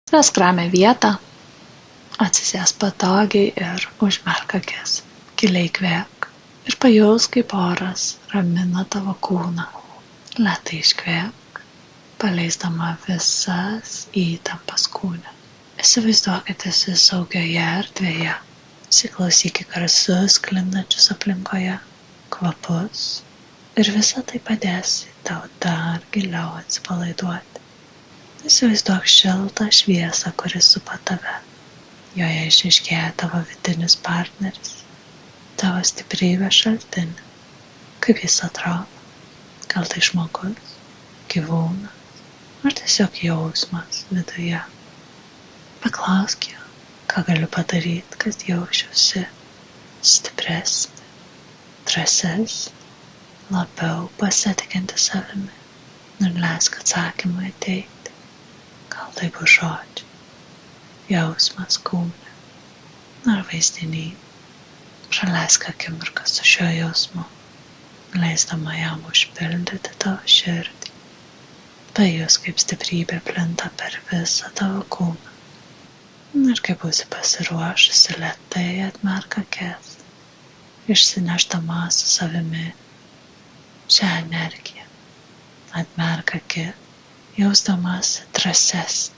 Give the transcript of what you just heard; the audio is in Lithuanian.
Rask ramią vietą, atsisėsk patogiai ir užmerk akis. Giliai įkvėpk ir pajausk, kaip oras ramina tavo kūną. Lėtai iškvėpk, paleisdama visas įtampas kūne. Įsivaizduok, kad esi saugioje erdvėje. Įsiklausyk į garsus sklindančius aplinkoje, kvapus ir visa tai padės tau dar giliau atsipalaiduoti. Įsivaizduok šiltą šviesą, kuris supa tave. Joje išryškėja tavo vidinis partneris, tavo stiprybės šaltinį. Kaip jis atrodo? Gal tai žmogus, gyvūnas ar tiesiog jausmas viduje? Paklausk jo, ką galiu padaryti, kad jausčiausi stipresnė, drąsesnė, labiau pasitikinti savimi. Ir leisk atsakymui ateiti. Gal tai bus žodžiai, jausmas kūne ar vaizdiniai. Praleisk akimirką su šiuo jausmu, leisdama jam užpildyti tavo širdį. Pajus, kaip stiprybė plinta per visą tavo kūną. Ir kai būsi pasiruošusi, lėtai atmerk akis, išsinešdama su savimi šią energiją. Atmerk akis, jausdamasi drąsesnė,